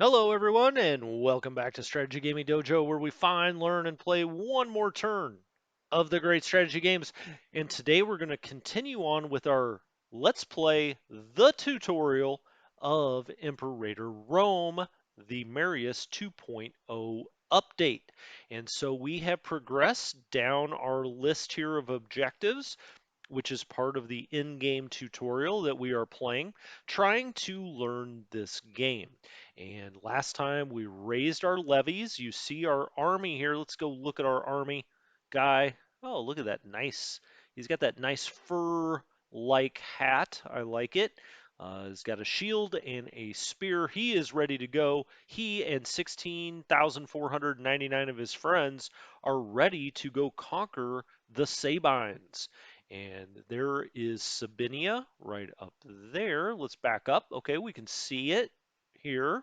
Hello, everyone, and welcome back to Strategy Gaming Dojo, where we find, learn, and play one more turn of the great strategy games. And today we're going to continue on with our Let's Play the tutorial of Imperator Rome, the Marius 2.0 update. And so we have progressed down our list here of objectives, which is part of the in-game tutorial that we are playing, trying to learn this game. And last time we raised our levies. You see our army here. Let's go look at our army guy. Oh, look at that nice. He's got that nice fur-like hat. I like it. He's got a shield and a spear. He is ready to go. He and 16,499 of his friends are ready to go conquer the Sabines. And there is Sabinia right up there. Let's back up. Okay, we can see it here.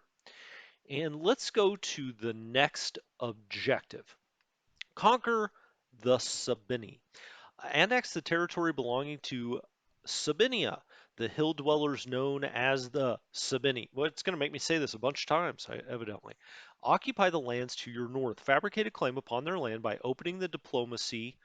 And let's go to the next objective. Conquer the Sabini. Annex the territory belonging to Sabinia, the hill dwellers known as the Sabini. Well, it's going to make me say this a bunch of times, evidently. Occupy the lands to your north. Fabricate a claim upon their land by opening diplomacy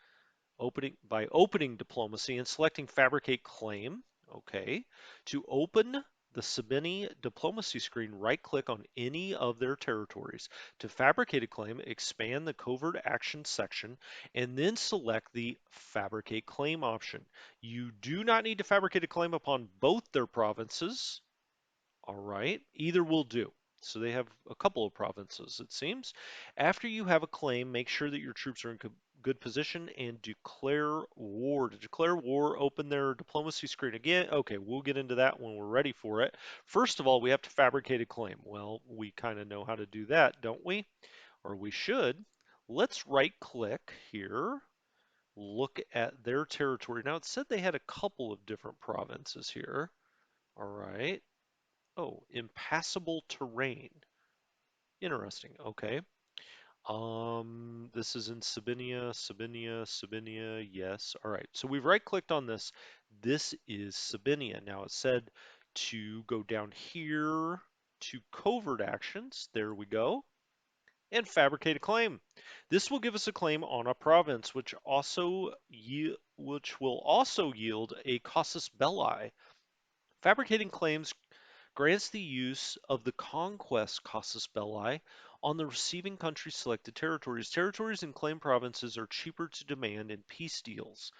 and selecting fabricate claim. Okay. To open the Sabini diplomacy screen, right click on any of their territories. To fabricate a claim, expand the covert action section and then select the fabricate claim option. You do not need to fabricate a claim upon both their provinces. All right, either will do. So they have a couple of provinces, it seems. After you have a claim, make sure that your troops are in good position and declare war. To declare war, open their diplomacy screen again. Okay, we'll get into that when we're ready for it. First of all, we have to fabricate a claim. Well, we kind of know how to do that, don't we? Or we should. Let's right click here, look at their territory. Now, it said they had a couple of different provinces here. All right. Oh, impassable terrain. Interesting. Okay. This is in Sabinia. Yes. All right. So we've right-clicked on this. This is Sabinia. Now it said to go down here to covert actions. There we go. And fabricate a claim. This will give us a claim on a province, which will also yield a casus belli. Fabricating claims grants the use of the conquest casus belli on the receiving country's selected territories. Territories and claimed provinces are cheaper to demand in peace deals.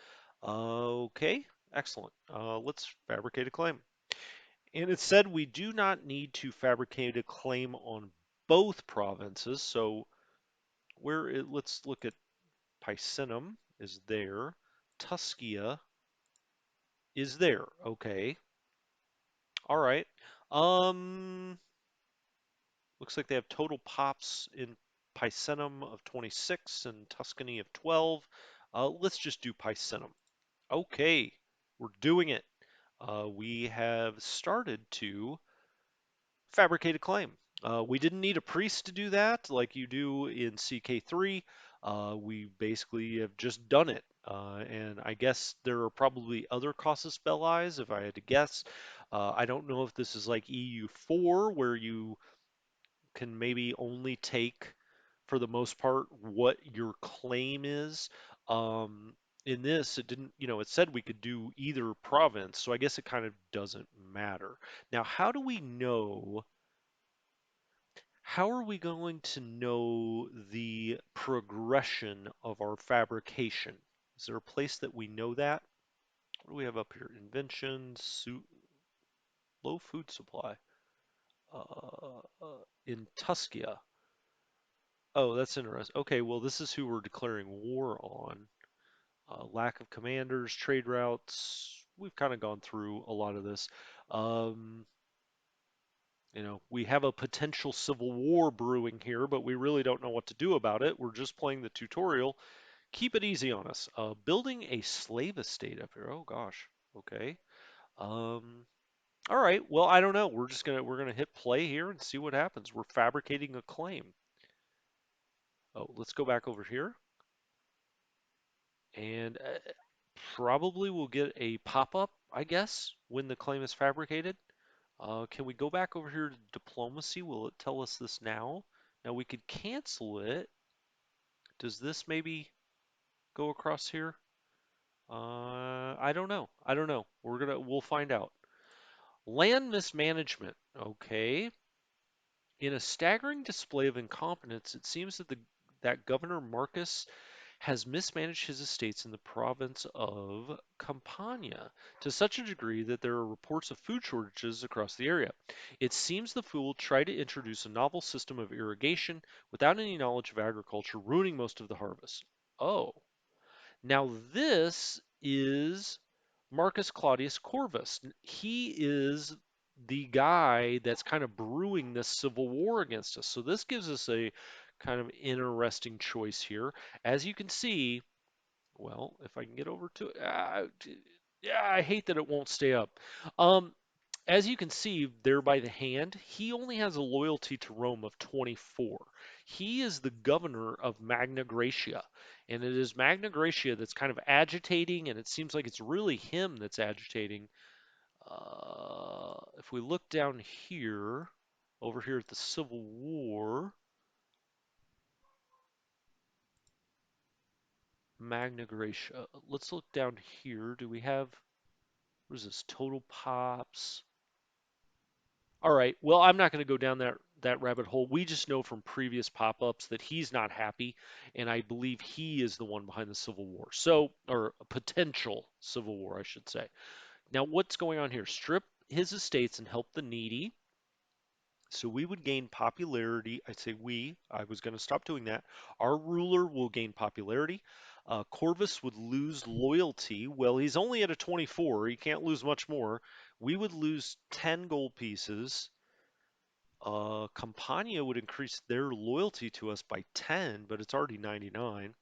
Okay, excellent. Let's fabricate a claim. And it said we do not need to fabricate a claim on both provinces. So let's look at Picenum is there. Tuscia is there. Okay. All right. Um, Looks like they have total pops in Picenum of 26 and Tuscany of 12. Let's just do Picenum. Okay, we're doing it. We have started to fabricate a claim. We didn't need a priest to do that like you do in CK3. We basically have just done it. And I guess there are probably other casus bellis if I had to guess. I don't know if this is like EU4 where you can maybe only take, for the most part, what your claim is. In this, it didn't, it said we could do either province, so I guess it kind of doesn't matter. Now, how are we going to know the progression of our fabrication? Is there a place that we know that? What do we have up here? Invention, low food supply. In Tuscia. Oh, that's interesting. Okay, well, this is who we're declaring war on. Lack of commanders, trade routes. We've kind of gone through a lot of this. Um, we have a potential civil war brewing here, but we really don't know what to do about it. We're just playing the tutorial. Keep it easy on us. Building a slave estate up here. Oh gosh. Okay. Um, all right. Well, I don't know. We're gonna hit play here and see what happens. We're fabricating a claim. Oh, let's go back over here. And probably we'll get a pop-up, I guess, when the claim is fabricated. Can we go back over here to diplomacy? Will it tell us this now? Now we could cancel it. Does this maybe go across here? I don't know. I don't know. We'll find out. Land mismanagement. Okay. In a staggering display of incompetence, it seems that Governor Marcus has mismanaged his estates in the province of Campania to such a degree that there are reports of food shortages across the area. It seems the fool tried to introduce a novel system of irrigation without any knowledge of agriculture, ruining most of the harvest. Oh, now this is Marcus Claudius Corvus. He is the guy that's kind of brewing this civil war against us. So this gives us a kind of interesting choice here. As you can see, well, if I can get over to it, yeah, I hate that it won't stay up. Um, as you can see there by the hand, he only has a loyalty to Rome of 24. He is the governor of Magna Graecia, and it is Magna Graecia that's kind of agitating, and it seems like it's really him that's agitating. If we look down here, over here at the Civil War, Magna Graecia. Let's look down here. Do we have, what is this, total pops? All right. Well, I'm not going to go down that rabbit hole. We just know from previous pop-ups that he's not happy, and I believe he is the one behind the Civil War. So, or a potential Civil War, I should say. Now, what's going on here? Strip his estates and help the needy. So we would gain popularity. I say we. I was going to stop doing that. Our ruler will gain popularity. Corvus would lose loyalty. Well, he's only at a 24. He can't lose much more. We would lose 10 gold pieces. Campania would increase their loyalty to us by 10, but it's already 99.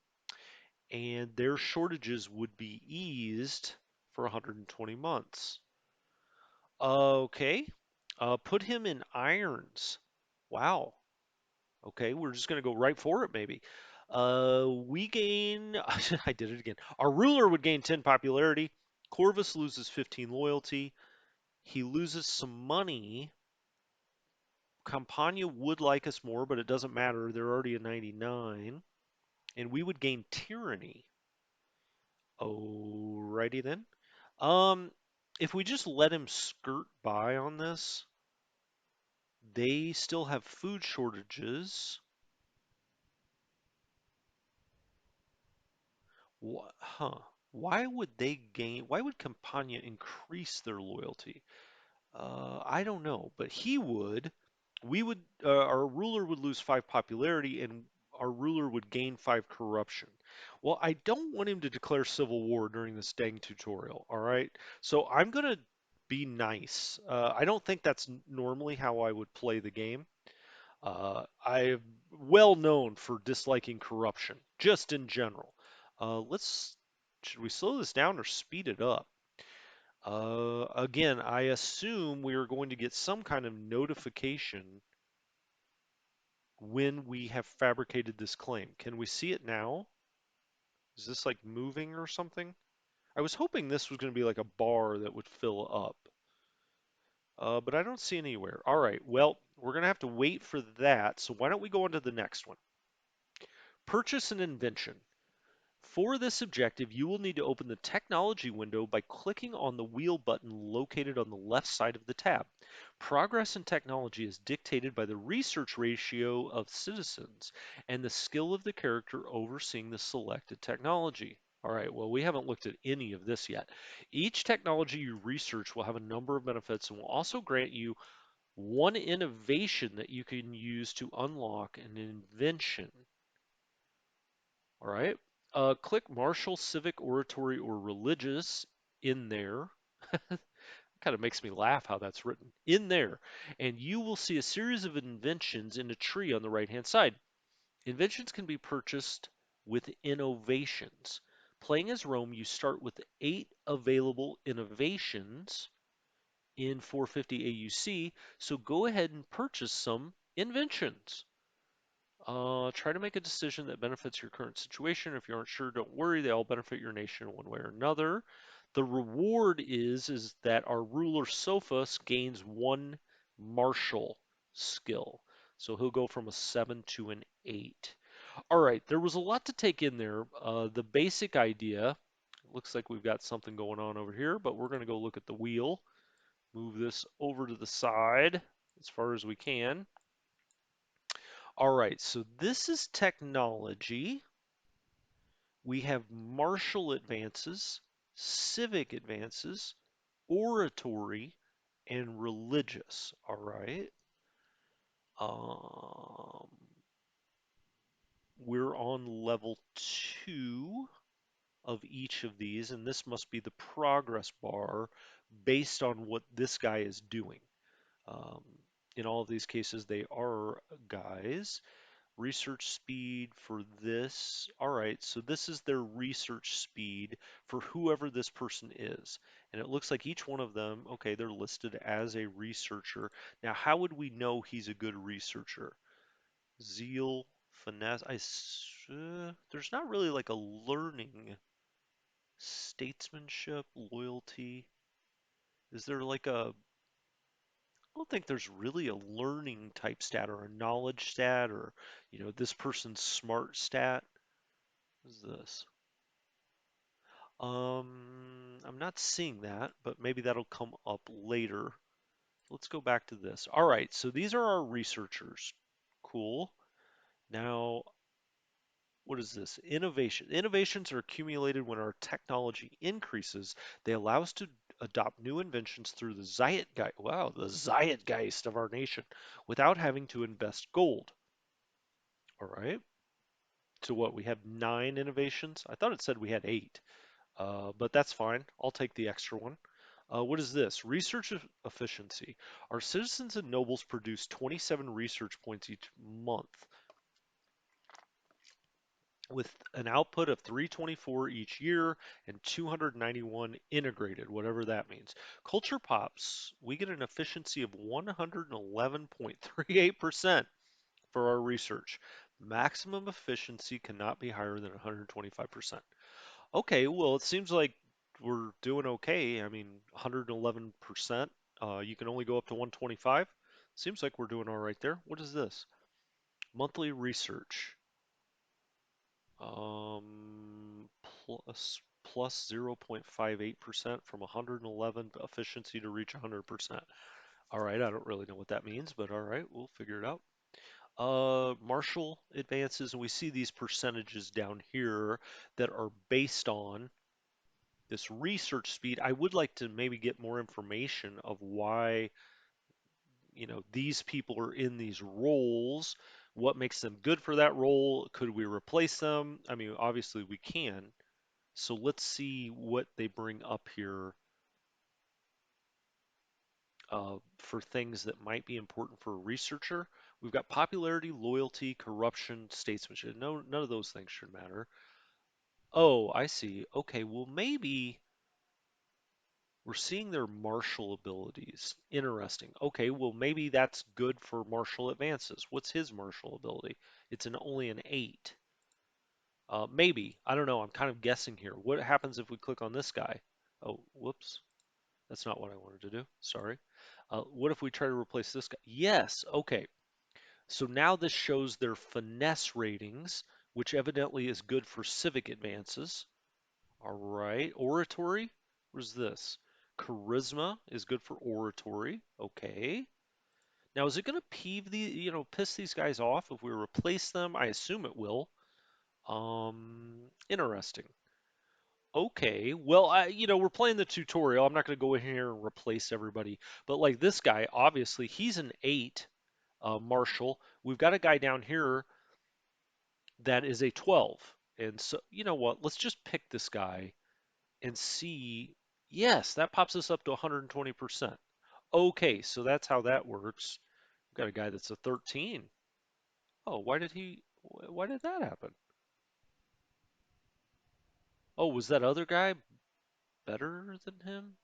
And their shortages would be eased for 120 months. Okay. Put him in irons. Wow. Okay, we're just going to go right for it, maybe. We gain, I did it again. Our ruler would gain 10 popularity. Corvus loses 15 loyalty. He loses some money. Campania would like us more, but it doesn't matter. They're already a 99. And we would gain tyranny. Alrighty then. Um, if we just let him skirt by on this, they still have food shortages. Huh. Why would they gain? Why would Campania increase their loyalty? I don't know, but he would. We would. Our ruler would lose 5 popularity, and our ruler would gain 5 corruption. Well, I don't want him to declare civil war during this dang tutorial. All right, so I'm gonna be nice. I don't think that's normally how I would play the game. I'm well known for disliking corruption, just in general. Should we slow this down or speed it up? Again, I assume we are going to get some kind of notification when we have fabricated this claim. Can we see it now? Is this like moving or something? I was hoping this was going to be like a bar that would fill up. But I don't see anywhere. All right, well, we're going to have to wait for that. So why don't we go on to the next one? Purchase an invention. For this objective, you will need to open the technology window by clicking on the wheel button located on the left side of the tab. Progress in technology is dictated by the research ratio of citizens and the skill of the character overseeing the selected technology. All right, well, we haven't looked at any of this yet. Each technology you research will have a number of benefits and will also grant you one innovation that you can use to unlock an invention. All right. Click martial, civic, oratory, or religious in there. Kind of makes me laugh how that's written. In there. And you will see a series of inventions in a tree on the right-hand side. Inventions can be purchased with innovations. Playing as Rome, you start with 8 available innovations in 450 AUC, so go ahead and purchase some inventions. Try to make a decision that benefits your current situation. If you aren't sure, don't worry. They all benefit your nation one way or another. The reward is that our ruler Sophus gains one martial skill. So he'll go from a 7 to an 8. All right, there was a lot to take in there. The basic idea, looks like we've got something going on over here, but we're going to go look at the wheel. Move this over to the side as far as we can. All right, so this is technology. We have martial advances, civic advances, oratory, and religious. All right. Um, we're on level 2 of each of these, and this must be the progress bar based on what this guy is doing. Um, in all of these cases, they are guys. Research speed for this. All right, so this is their research speed for whoever this person is. And it looks like each one of them, okay, they're listed as a researcher. Now, how would we know he's a good researcher? Zeal, finesse. There's not really like a learning, statesmanship, loyalty. Is there like a, I don't think there's really a learning type stat or a knowledge stat or, this person's smart stat. What is this? I'm not seeing that, but maybe that'll come up later. Let's go back to this. All right, so these are our researchers. Cool. Now, what is this? Innovation. Innovations are accumulated when our technology increases. They allow us to adopt new inventions through the zeitgeist, wow, the zeitgeist of our nation without having to invest gold. All right. So what, we have 9 innovations? I thought it said we had 8. But that's fine. I'll take the extra one. What is this? Research efficiency. Our citizens and nobles produce 27 research points each month with an output of 324 each year and 291 integrated, whatever that means. Culture pops, we get an efficiency of 111.38% for our research. Maximum efficiency cannot be higher than 125%. Okay, well, it seems like we're doing okay. I mean, 111%. You can only go up to 125. Seems like we're doing all right there. What is this? Monthly research. Plus 0.58% from 111 efficiency to reach 100%. All right, I don't really know what that means, but all right, we'll figure it out. Martial advances, and we see these percentages down here that are based on this research speed. I would like to maybe get more information of why, these people are in these roles. What makes them good for that role? Could we replace them? I mean, obviously we can. So let's see what they bring up here for things that might be important for a researcher. We've got popularity, loyalty, corruption, statesmanship. No, none of those things should matter. Oh, I see. Okay, well, maybe we're seeing their martial abilities. Interesting. Okay, well, maybe that's good for martial advances. What's his martial ability? It's only an 8. Maybe. I don't know. I'm kind of guessing here. What happens if we click on this guy? Oh, whoops. That's not what I wanted to do. Sorry. What if we try to replace this guy? Yes. Okay. So now this shows their finesse ratings, which evidently is good for civic advances. All right. Oratory. What is this? Charisma is good for oratory. Okay. Now, is it going to piss these guys off if we replace them? I assume it will. Interesting. Okay. Well, we're playing the tutorial. I'm not going to go in here and replace everybody. But like this guy, obviously, he's an 8, Marshall. We've got a guy down here that is a 12. And so, you know what? Let's just pick this guy and see. Yes, that pops us up to 120%. Okay, so that's how that works. We've got a guy that's a 13. Oh, why did that happen? Oh, was that other guy better than him?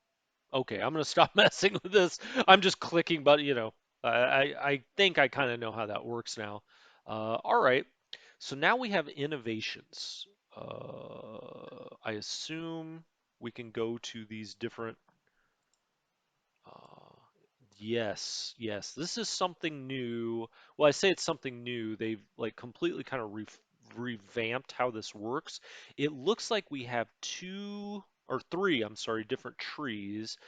Okay, I'm gonna stop messing with this. I'm just clicking, but I think I kind of know how that works now. All right, so now we have innovations. I assume. we can go to these different. Uh, yes, yes, this is something new. Well, I say it's something new. They've like completely kind of revamped how this works. It looks like we have two or three, I'm sorry, different trees.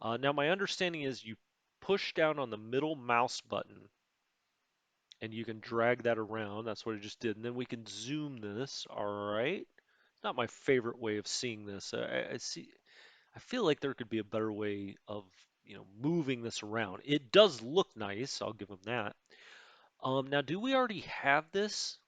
Now, my understanding is you push down on the middle mouse button and you can drag that around. That's what I just did. And then we can zoom this. All right. Not my favorite way of seeing this. I see. I feel like there could be a better way of, moving this around. It does look nice. I'll give them that. Now, do we already have this?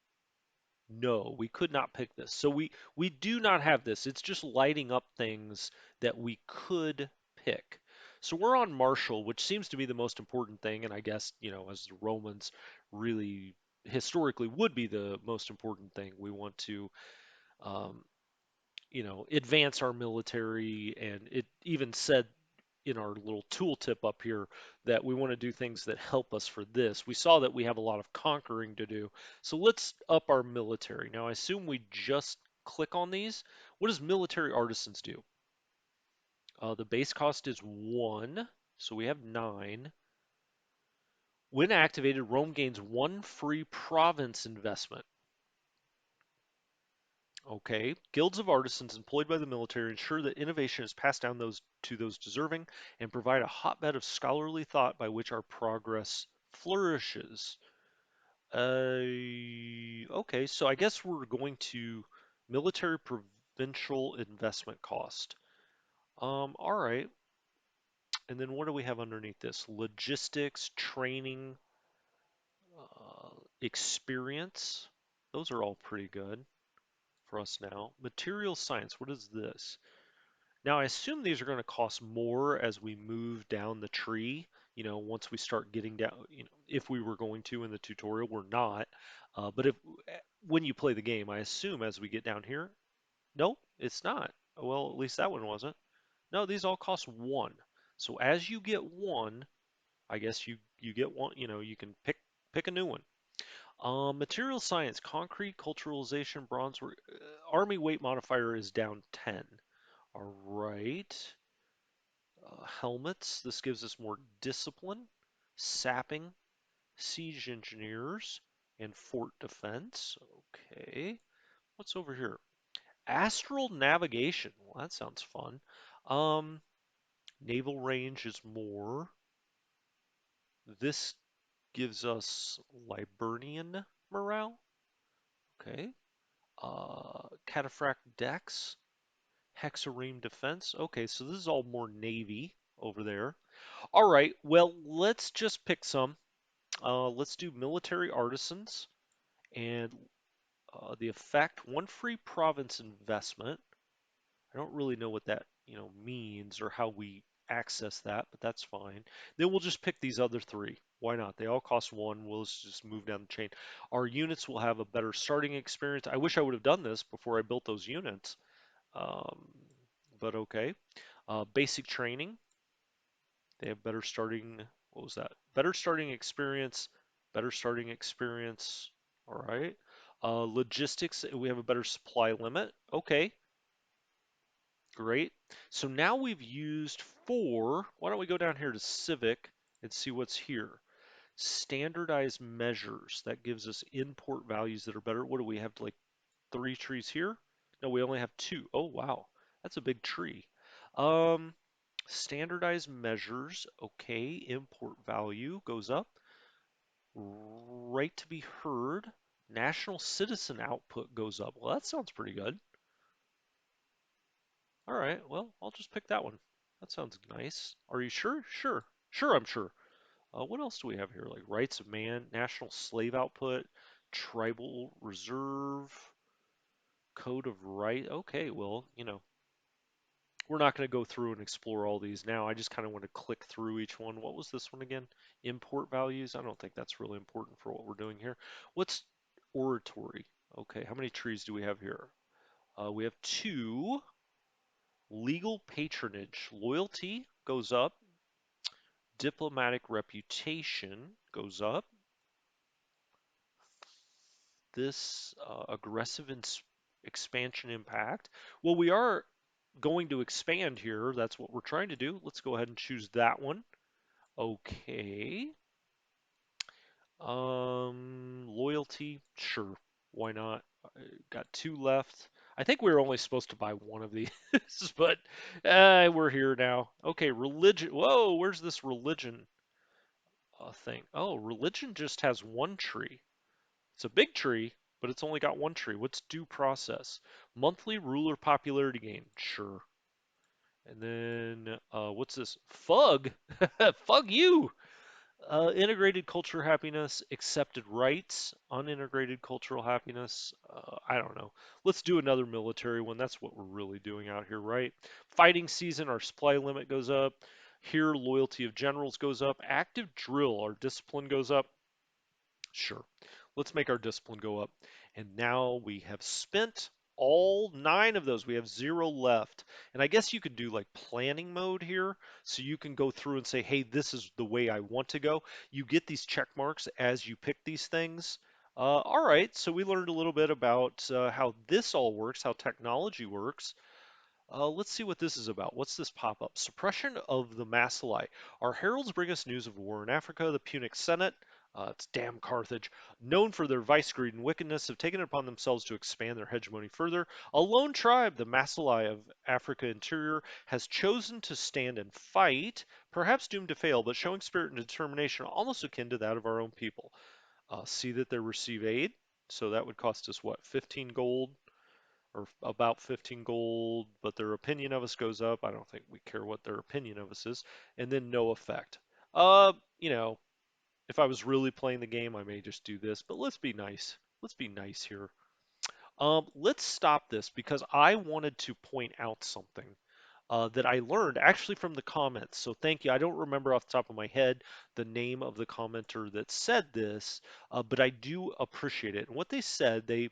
No, we could not pick this. So we do not have this. It's just lighting up things that we could pick. So we're on Marshall, which seems to be the most important thing, and I guess, as the Romans really historically would be the most important thing. We want to um, advance our military, and it even said in our little tooltip up here that we want to do things that help us for this. We saw that we have a lot of conquering to do. So let's up our military. Now, I assume we just click on these. What does military artisans do? The base cost is 1, so we have 9. When activated, Rome gains 1 free province investment. Okay. Guilds of artisans employed by the military ensure that innovation is passed down to those deserving and provide a hotbed of scholarly thought by which our progress flourishes. Okay, so I guess we're going to military provincial investment cost. All right. And then what do we have underneath this? Logistics, training, experience. Those are all pretty good for us now. Material science, what is this? Now, I assume these are going to cost more as we move down the tree. Once we start getting down, if we were going to in the tutorial, we're not. But when you play the game, I assume as we get down here, no, it's not. Well, at least that one wasn't. No, these all cost 1. So as you get 1, I guess you get one. You can pick a new one. Material science, concrete, culturalization, bronze work, army weight modifier is down 10. All right. Helmets. This gives us more discipline, sapping, siege engineers, and fort defense. Okay. What's over here? Astral navigation. Well, that sounds fun. Um, naval range is more. This gives us Liburnian morale. Okay. Cataphract decks, hexareme defense. Okay, so this is all more navy over there. All right, well, let's just pick some. Let's do military artisans and the effect, 1 free province investment. I don't really know what that, means or how we access that, but that's fine. Then we'll just pick these other 3. Why not? They all cost 1. We'll just move down the chain. Our units will have a better starting experience. I wish I would have done this before I built those units, um, but okay. Basic training. They have better starting, what was that? Better starting experience, better starting experience. All right. Logistics, we have a better supply limit. Okay, great. So now we've used 4. Why don't we go down here to civic and see what's here? Standardized measures. That gives us import values that are better. What do we have, like 3 trees here? No, we only have 2. Oh, wow. That's a big tree. Um, Standardized measures, okay, import value goes up. Right to be heard, national citizen output goes up. Well, that sounds pretty good. All right, well, I'll just pick that one. That sounds nice. Are you sure? Sure. Sure, I'm sure. What else do we have here? Like rights of man, national slave output, tribal reserve, code of right. Okay, well, we're not going to go through and explore all these now. I just kind of want to click through each one. What was this one again? Import values. I don't think that's really important for what we're doing here. What's oratory? Okay, how many trees do we have here? We have 2. Legal patronage. Loyalty goes up. Diplomatic reputation goes up. This aggressive expansion impact. Well, we are going to expand here. That's what we're trying to do. Let's go ahead and choose that one. Okay. Loyalty, sure. Why not? Got two left. I think we were only supposed to buy one of these, but we're here now. Okay, religion. Whoa, where's this religion thing? Oh, religion just has one tree. It's a big tree, but it's only got one tree. What's due process? Monthly ruler popularity gain. Sure. And then what's this? Fug? Fug you! Integrated culture happiness, accepted rights, unintegrated cultural happiness. I don't know. Let's do another military one. That's what we're really doing out here, right? Fighting season, our supply limit goes up. Here, loyalty of generals goes up. Active drill, our discipline goes up. Sure. Let's make our discipline go up. And now we have spent all 9 of those. We have 0 left. And I guess you could do like planning mode here. So you can go through and say, hey, this is the way I want to go. You get these check marks as you pick these things. All right, so we learned a little bit about how this all works, how technology works. Let's see what this is about. What's this pop-up? Suppression of the Massili. Our heralds bring us news of war in Africa. The Punic Senate, it's damn Carthage, known for their vice, greed, and wickedness, have taken it upon themselves to expand their hegemony further. A lone tribe, the Massili of Africa Interior, has chosen to stand and fight, perhaps doomed to fail, but showing spirit and determination almost akin to that of our own people. See that they receive aid. So that would cost us what, 15 gold? Or about 15 gold, but their opinion of us goes up. I don't think we care what their opinion of us is. And then no effect. You know, if I was really playing the game, I may just do this, but let's be nice. Let's be nice here. Let's stop this because I wanted to point out something that I learned actually from the comments. So thank you. I don't remember off the top of my head the name of the commenter that said this, but I do appreciate it. And what they said, they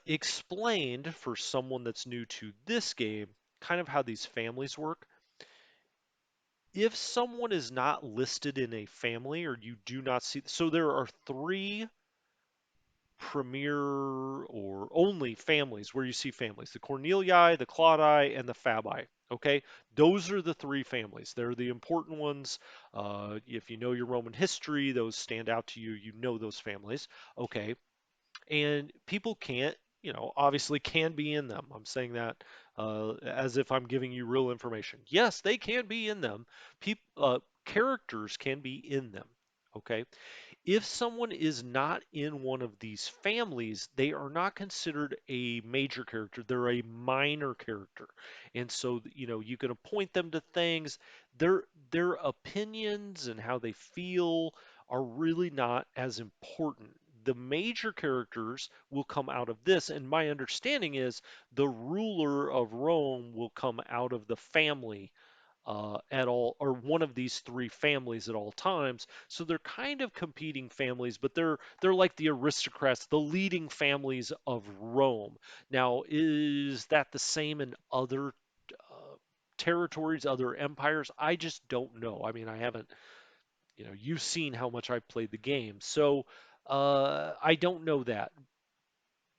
explained for someone that's new to this game kind of how these families work. If someone is not listed in a family or you do not see, so there are 3 premier or only families where you see families: the Cornelii, the Claudii, and the Fabii. Okay, those are the 3 families. They're the important ones. If you know your Roman history, those stand out to you. You know those families. Okay, and people can't, obviously can be in them. I'm saying that as if I'm giving you real information. Yes, they can be in them. Characters can be in them. Okay. If someone is not in one of these families, they are not considered a major character. They're a minor character. And so, you can appoint them to things. Their opinions and how they feel are really not as important. The major characters will come out of this, and my understanding is the ruler of Rome will come out of the family at all, or one of these 3 families at all times. So they're kind of competing families, but they're like the aristocrats, the leading families of Rome. Now, is that the same in other territories, other empires? I just don't know. I mean, I haven't, you've seen how much I've played the game, so I don't know that,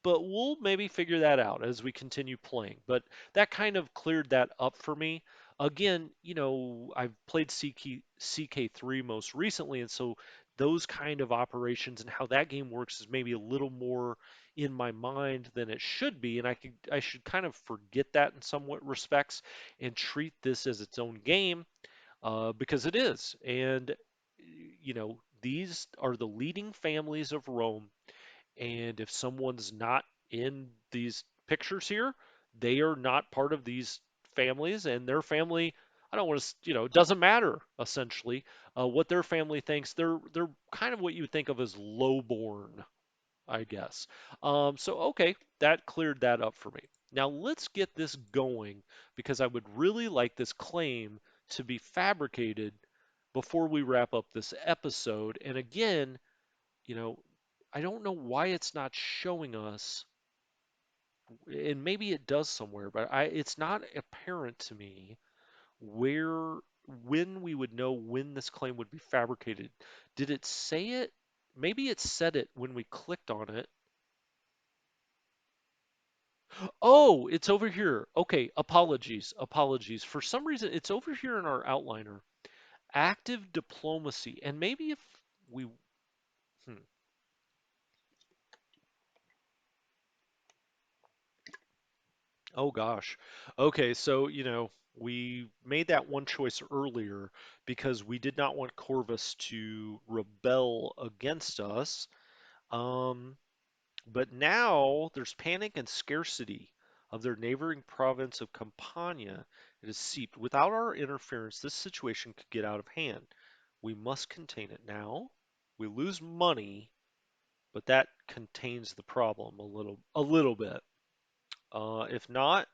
but we'll maybe figure that out as we continue playing. But that kind of cleared that up for me. Again, I've played CK3 most recently, and so those kind of operations and how that game works is maybe a little more in my mind than it should be, and I should kind of forget that in somewhat respects and treat this as its own game because it is. And these are the leading families of Rome, and if someone's not in these pictures here, they are not part of these families, and their family, I don't want to, it doesn't matter essentially what their family thinks. They're kind of what you would think of as lowborn, I guess. So okay, that cleared that up for me. Now let's get this going because I would really like this claim to be fabricated before we wrap up this episode. And again, you know, I don't know why it's not showing us, and maybe it does somewhere, but it's not apparent to me where, when we would know when this claim would be fabricated. Did it say it? Maybe it said it when we clicked on it. Oh, it's over here. Okay, apologies, apologies. For some reason, it's over here in our outliner. Active diplomacy, and maybe if we, hmm. Oh gosh. Okay, so, we made that one choice earlier because we did not want Corvus to rebel against us. Um, but now there's panic and scarcity of their neighboring province of Campania. It is seeped. Without our interference, this situation could get out of hand. We must contain it now. We lose money, but that contains the problem a little bit. If not,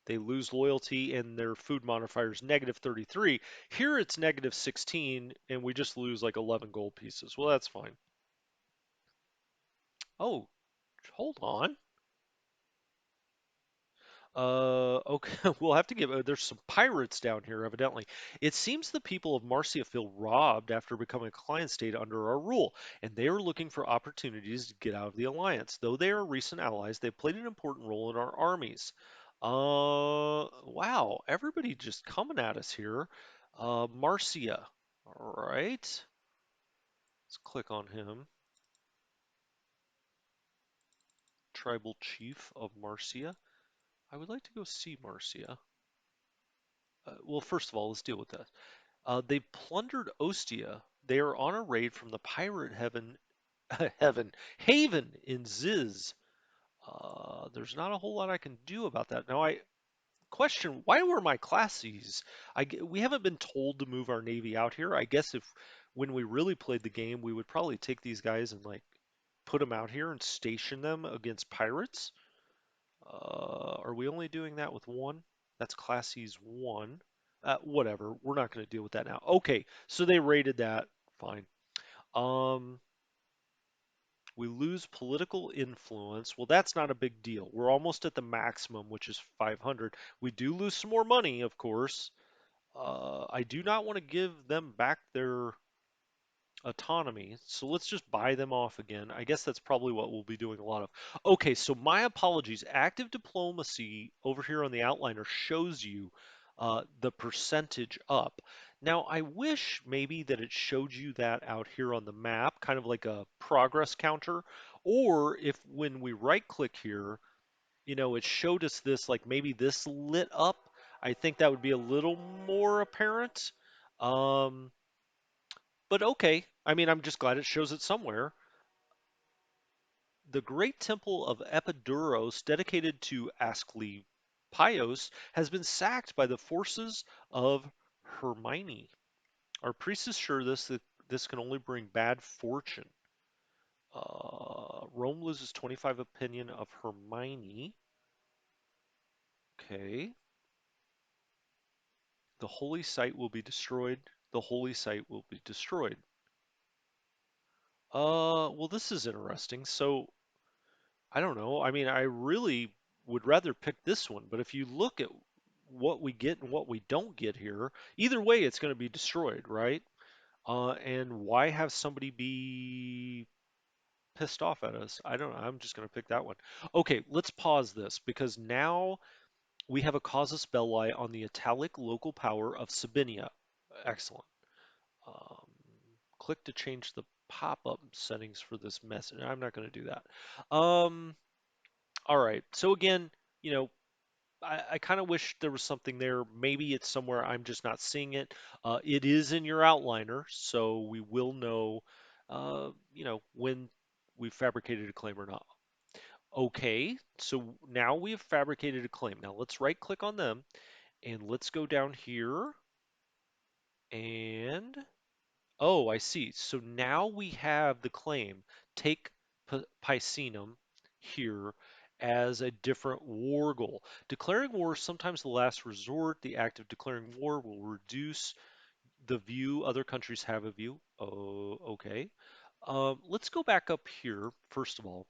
they lose loyalty and their food modifier is negative 33. Here it's negative 16 and we just lose like 11 gold pieces. Well, that's fine. Oh, hold on. Okay, we'll have to give. There's some pirates down here, evidently. It seems the people of Marcia feel robbed after becoming a client state under our rule, and they are looking for opportunities to get out of the alliance. Though they are recent allies, they played an important role in our armies. Wow, everybody just coming at us here. Marcia. All right, let's click on him. Tribal chief of Marcia. I would like to go see Marcia. Well, first of all, let's deal with that. They plundered Ostia. They are on a raid from the pirate heaven haven in Ziz. There's not a whole lot I can do about that. Now, I question why were my classes? We haven't been told to move our navy out here. I guess if when we really played the game, we would probably take these guys and like put them out here and station them against pirates. Are we only doing that with one? That's classes one. Whatever. We're not going to deal with that now. Okay, so they rated that. Fine. Um, we lose political influence. Well, that's not a big deal. We're almost at the maximum, which is 500. We do lose some more money, of course. I do not want to give them back their autonomy. So let's just buy them off again. I guess that's probably what we'll be doing a lot of. Okay, so my apologies. Active diplomacy over here on the outliner shows you the percentage up. Now, I wish maybe that it showed you that out here on the map, kind of like a progress counter, or if when we right click here, it showed us this, like maybe this lit up. I think that would be a little more apparent. Um, but okay, I mean, I'm just glad it shows it somewhere. The great temple of Epidaurus, dedicated to Asclepios, has been sacked by the forces of Hermione. Our priest is sure that this can only bring bad fortune. Rome loses 25 opinion of Hermione. Okay. The holy site will be destroyed. The holy site will be destroyed. Well, this is interesting. So I don't know. I mean, I really would rather pick this one, but if you look at what we get and what we don't get here, either way, it's going to be destroyed, right? And why have somebody be pissed off at us? I don't know. I'm just going to pick that one. Okay, let's pause this because now we have a casus belli on the italic local power of Sabinia. Excellent. Um, Click to change the pop-up settings for this message. I'm not going to do that. All right. So again, you know, I kind of wish there was something there. Maybe it's somewhere I'm just not seeing it. It is in your outliner, so we will know, when we've fabricated a claim or not. Okay, so now we have fabricated a claim. Now let's right click on them and let's go down here and oh, I see. So now we have the claim. Take Picenum here as a different war goal. Declaring war is sometimes the last resort. The act of declaring war will reduce the view other countries have of you. Oh, okay. Let's go back up here, first of all.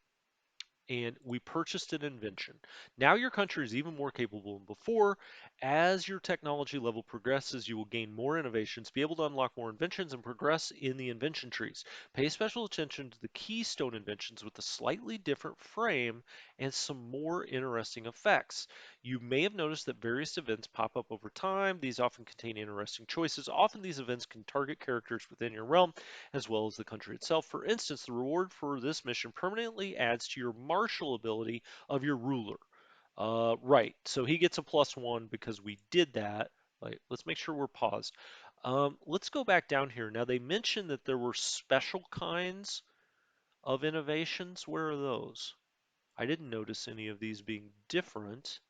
and we purchased an invention. Now your country is even more capable than before. As your technology level progresses, you will gain more innovations, be able to unlock more inventions, and progress in the invention trees. Pay special attention to the keystone inventions with a slightly different frame and some more interesting effects. You may have noticed that various events pop up over time. These often contain interesting choices. Often these events can target characters within your realm as well as the country itself. For instance, the reward for this mission permanently adds to your martial ability of your ruler. Right, so he gets a +1 because we did that. Like, let's make sure we're paused. Let's go back down here. Now, they mentioned that there were special kinds of innovations. Where are those? I didn't notice any of these being different.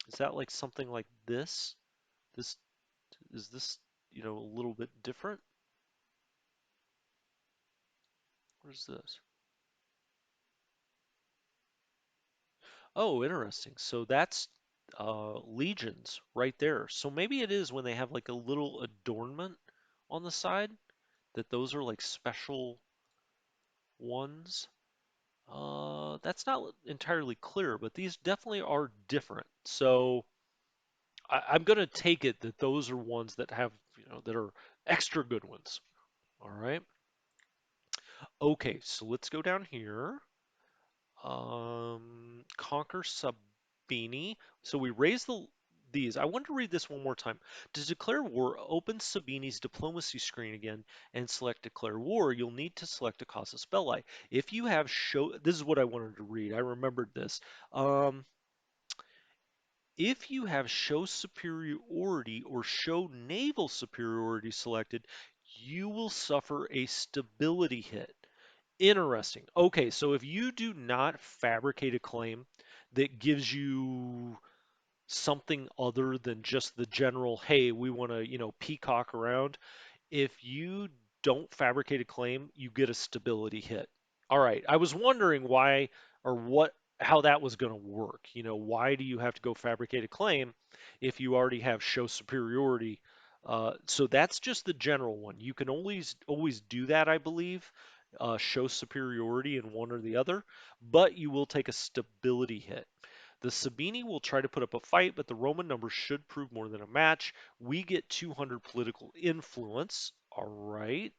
Is that like something like this? This is this, a little bit different? What is this? Oh, interesting. So that's legions right there. So maybe it is when they have like a little adornment on the side that those are like special ones. That's not entirely clear, but these definitely are different. So I'm gonna take it that those are ones that have, that are extra good ones. All right. Okay, so let's go down here. Conquer Sabini. So we raise these. I want to read this one more time. To declare war, open Sabini's diplomacy screen again and select declare war. You'll need to select a casus belli. If you have show, this is what I wanted to read. I remembered this. Um, if you have show superiority or show naval superiority selected, you will suffer a stability hit. Interesting. Okay, so if you do not fabricate a claim that gives you something other than just the general, hey, we want to, peacock around, if you don't fabricate a claim, you get a stability hit. All right. I was wondering why or how that was going to work. Why do you have to go fabricate a claim if you already have show superiority? So that's just the general one. You can always do that, I believe, show superiority in one or the other, but you will take a stability hit. The Sabini will try to put up a fight, but the Roman numbers should prove more than a match. We get 200 political influence. All right.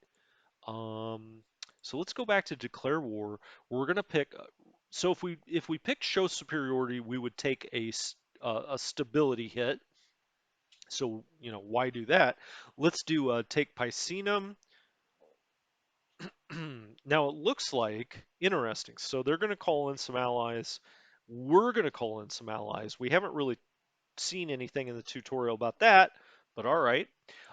Um, so let's go back to declare war. We're gonna pick. So if we picked show superiority, we would take a stability hit. So why do that? Let's do take Picenum. Now it looks like interesting. So they're gonna call in some allies. We're gonna call in some allies. We haven't really seen anything in the tutorial about that, but all right.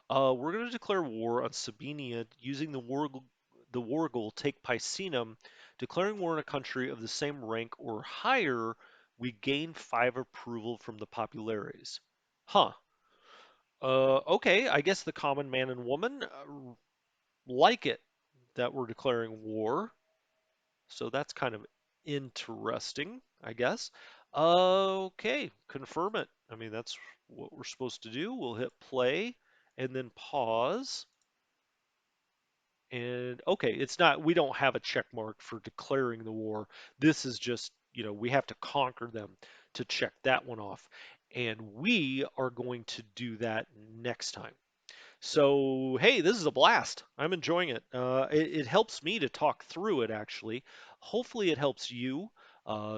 We're going to declare war on Sabinia using the war goal take Picenum. Declaring war on a country of the same rank or higher, we gain 5 approval from the populares. Huh. Okay, I guess the common man and woman like it that we're declaring war. So that's kind of interesting, I guess. Okay, confirm it. I mean, that's what we're supposed to do. We'll hit play and then pause. And okay, it's not, we don't have a check mark for declaring the war. This is just, we have to conquer them to check that one off. And we are going to do that next time. So, hey, this is a blast. I'm enjoying it. It helps me to talk through it, actually. Hopefully, it helps you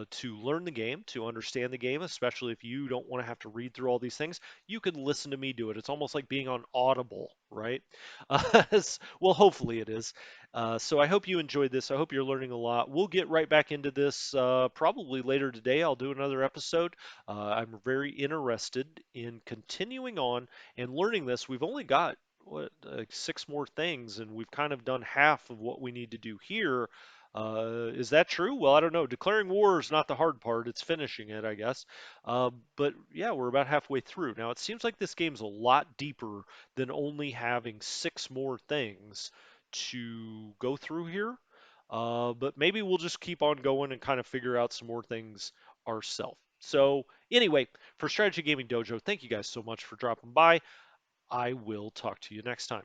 to learn the game, to understand the game, especially if you don't want to have to read through all these things. You can listen to me do it. It's almost like being on Audible, right? Well, hopefully it is. So I hope you enjoyed this. I hope you're learning a lot. We'll get right back into this probably later today. I'll do another episode. I'm very interested in continuing on and learning this. We've only got what like 6 more things, and we've kind of done half of what we need to do here. Is that true? Well, I don't know. Declaring war is not the hard part. It's finishing it, I guess. But yeah, we're about halfway through. Now, it seems like this game's a lot deeper than only having 6 more things to go through here. But maybe we'll just keep on going and kind of figure out some more things ourselves. So, anyway, for Strategy Gaming Dojo, thank you guys so much for dropping by. I will talk to you next time.